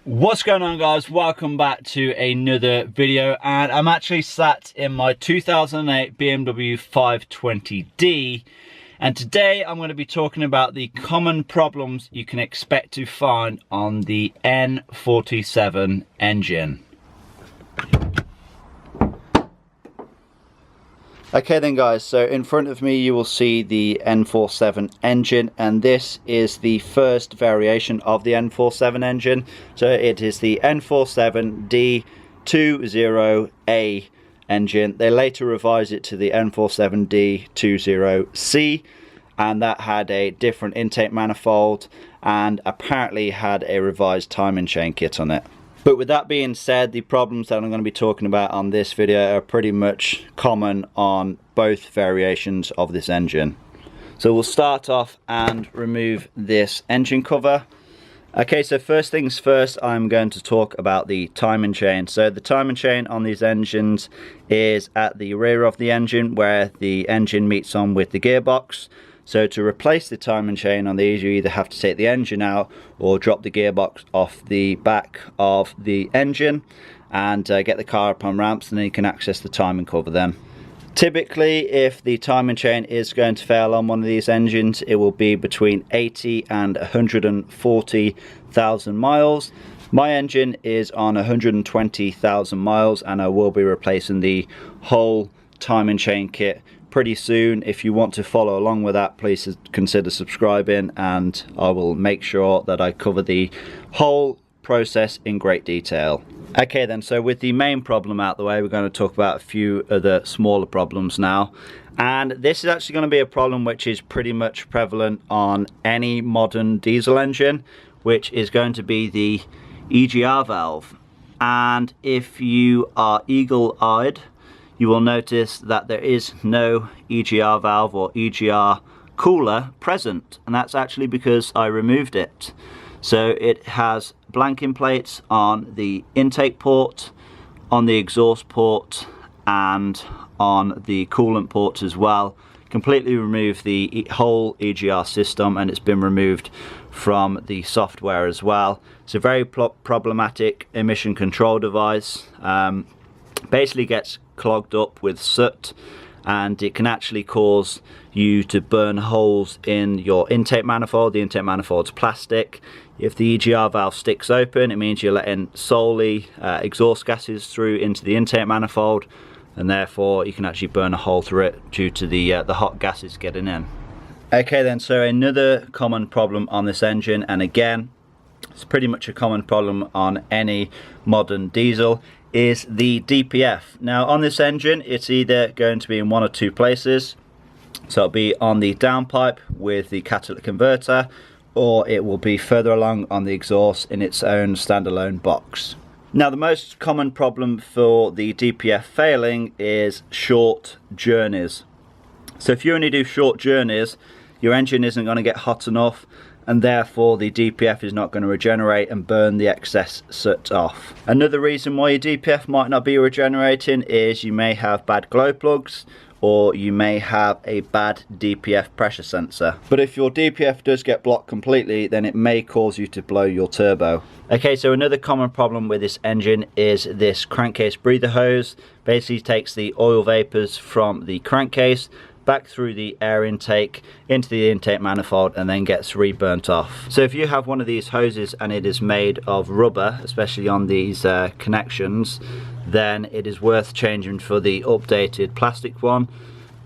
What's going on, guys? Welcome back to another video, and I'm actually sat in my 2008 BMW 520D, and today I'm going to be talking about the common problems you can expect to find on the N47 engine. Okay then guys, so in front of me you will see the N47 engine, and this is the first variation of the N47 engine. So it is the N47D20A engine. They later revised it to the N47D20C, and that had a different intake manifold and apparently had a revised timing chain kit on it. But with that being said, the problems that I'm going to be talking about on this video are pretty much common on both variations of this engine. So we'll start off and remove this engine cover. Okay, so first things first, I'm going to talk about the timing chain. So the timing chain on these engines is at the rear of the engine where the engine meets on with the gearbox. So to replace the timing chain on these, you either have to take the engine out or drop the gearbox off the back of the engine and get the car up on ramps, and then you can access the timing cover then. Typically, if the timing chain is going to fail on one of these engines, it will be between 80 and 140,000 miles. My engine is on 120,000 miles, and I will be replacing the whole timing chain kit pretty soon. If you want to follow along with that, please consider subscribing, and I will make sure that I cover the whole process in great detail. Okay then, so with the main problem out the way, we're going to talk about a few other smaller problems now. And this is actually going to be a problem which is pretty much prevalent on any modern diesel engine, which is going to be the EGR valve. And if you are eagle-eyed, you will notice that there is no EGR valve or EGR cooler present, and that's actually because I removed it. So it has blanking plates on the intake port, on the exhaust port, and on the coolant ports as well. Completely removed the whole EGR system, and it's been removed from the software as well. It's a very problematic emission control device. Basically gets clogged up with soot, and it can actually cause you to burn holes in your intake manifold. The intake manifold's plastic. If the EGR valve sticks open, it means you're letting solely exhaust gases through into the intake manifold, and therefore you can actually burn a hole through it due to the hot gases getting in. Okay then, so another common problem on this engine, and again it's pretty much a common problem on any modern diesel, is the DPF. Now on this engine, it's either going to be in one or two places. So it'll be on the downpipe with the catalytic converter, or it will be further along on the exhaust in its own standalone box. Now the most common problem for the DPF failing is short journeys. So if you only do short journeys, your engine isn't going to get hot enough, and therefore the DPF is not going to regenerate and burn the excess soot off. Another reason why your DPF might not be regenerating is you may have bad glow plugs, or you may have a bad DPF pressure sensor. But if your DPF does get blocked completely, then it may cause you to blow your turbo. Okay, so another common problem with this engine is this crankcase breather hose. Basically takes the oil vapors from the crankcase back through the air intake into the intake manifold, and then gets reburnt off. So if you have one of these hoses and it is made of rubber, especially on these connections, then it is worth changing for the updated plastic one.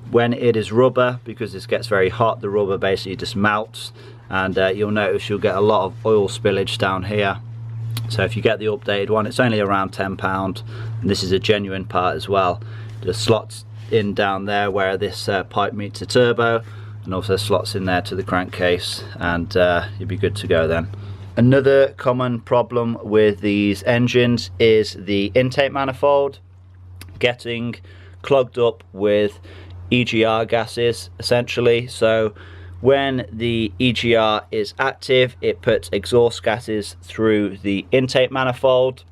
When it is rubber, because this gets very hot, the rubber basically just melts, and you'll notice you'll get a lot of oil spillage down here. So if you get the updated one, it's only around £10, and this is a genuine part as well. The slots in down there where this pipe meets the turbo, and also slots in there to the crankcase, and you'll be good to go then. Another common problem with these engines is the intake manifold getting clogged up with EGR gases, essentially. So when the EGR is active, it puts exhaust gases through the intake manifold.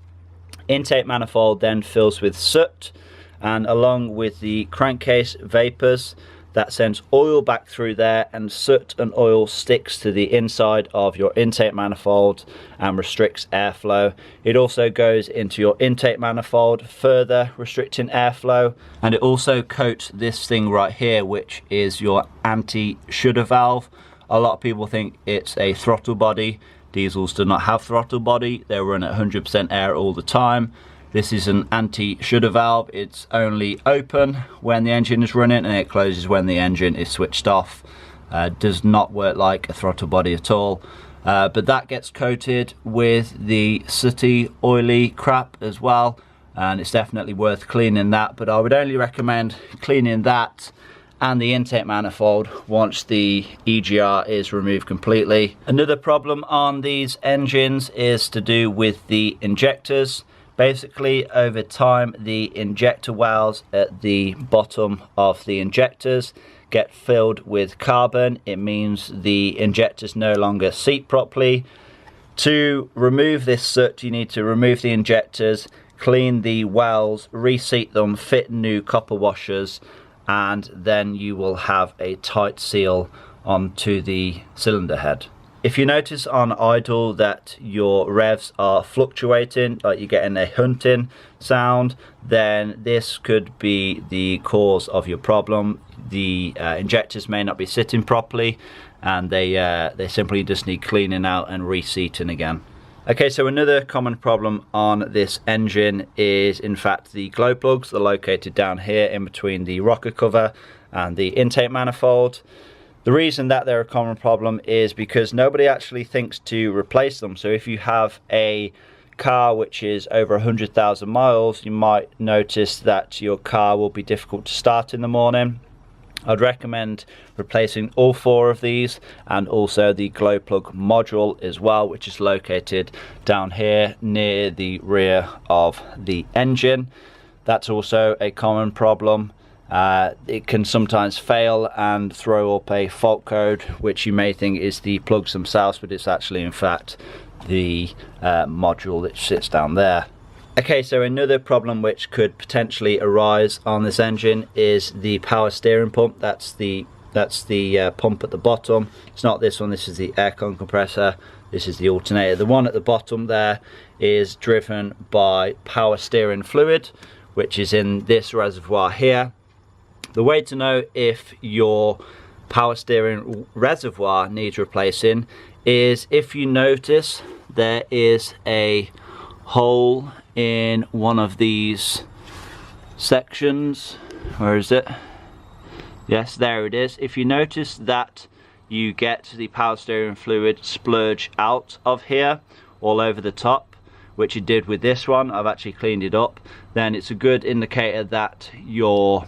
Intake manifold then fills with soot, and along with the crankcase vapors, that sends oil back through there, and soot and oil sticks to the inside of your intake manifold and restricts airflow. It also goes into your intake manifold, further restricting airflow, and it also coats this thing right here, which is your anti-shudder valve. A lot of people think it's a throttle body. Diesels do not have throttle body, they run at 100% air all the time. This is an anti-shudder valve. It's only open when the engine is running and it closes when the engine is switched off. Does not work like a throttle body at all. But that gets coated with the sooty, oily crap as well, and it's definitely worth cleaning that. But I would only recommend cleaning that and the intake manifold once the EGR is removed completely. Another problem on these engines is to do with the injectors. Basically, over time, the injector wells at the bottom of the injectors get filled with carbon. It means the injectors no longer seat properly. To remove this soot, you need to remove the injectors, clean the wells, reseat them, fit new copper washers, and then you will have a tight seal onto the cylinder head. If you notice on idle that your revs are fluctuating, like you're getting a hunting sound, then this could be the cause of your problem. The injectors may not be sitting properly, and they simply just need cleaning out and reseating again. Okay, so another common problem on this engine is in fact the glow plugs. They're located down here in between the rocker cover and the intake manifold. The reason that they're a common problem is because nobody actually thinks to replace them. So if you have a car which is over 100,000 miles, you might notice that your car will be difficult to start in the morning. I'd recommend replacing all 4 of these, and also the glow plug module as well, which is located down here near the rear of the engine. That's also a common problem. It can sometimes fail and throw up a fault code, which you may think is the plugs themselves, but it's actually in fact the module that sits down there. Okay, so another problem which could potentially arise on this engine is the power steering pump. That's the pump at the bottom. It's not this one, this is the aircon compressor. This is the alternator. The one at the bottom there is driven by power steering fluid, which is in this reservoir here. The way to know if your power steering reservoir needs replacing is if you notice there is a hole in one of these sections. Where is it? Yes, there it is. If you notice that you get the power steering fluid splurge out of here all over the top, which it did with this one, I've actually cleaned it up, then it's a good indicator that your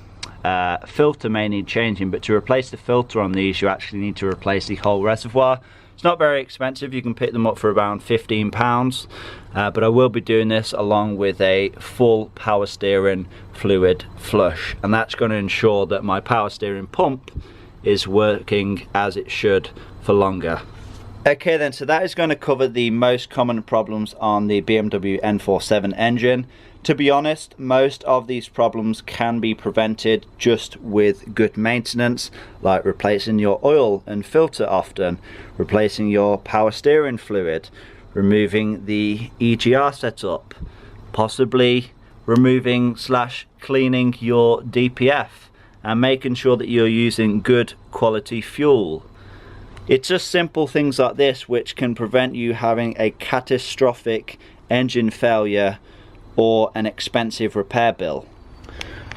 filter may need changing. But to replace the filter on these, you actually need to replace the whole reservoir. It's not very expensive, you can pick them up for around £15, but I will be doing this along with a full power steering fluid flush, and that's going to ensure that my power steering pump is working as it should for longer. Okay then, so that is going to cover the most common problems on the BMW N47 engine. To be honest, most of these problems can be prevented just with good maintenance, like replacing your oil and filter often, replacing your power steering fluid, removing the EGR setup, possibly removing / cleaning your DPF, and making sure that you're using good quality fuel. It's just simple things like this which can prevent you having a catastrophic engine failure or an expensive repair bill.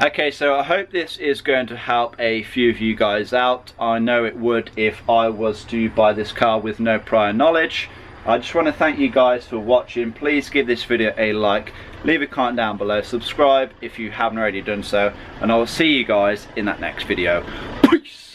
Okay, so I hope this is going to help a few of you guys out. I know it would if I was to buy this car with no prior knowledge. I just want to thank you guys for watching. Please give this video a like, leave a comment down below, subscribe if you haven't already done so, and I will see you guys in that next video. Peace!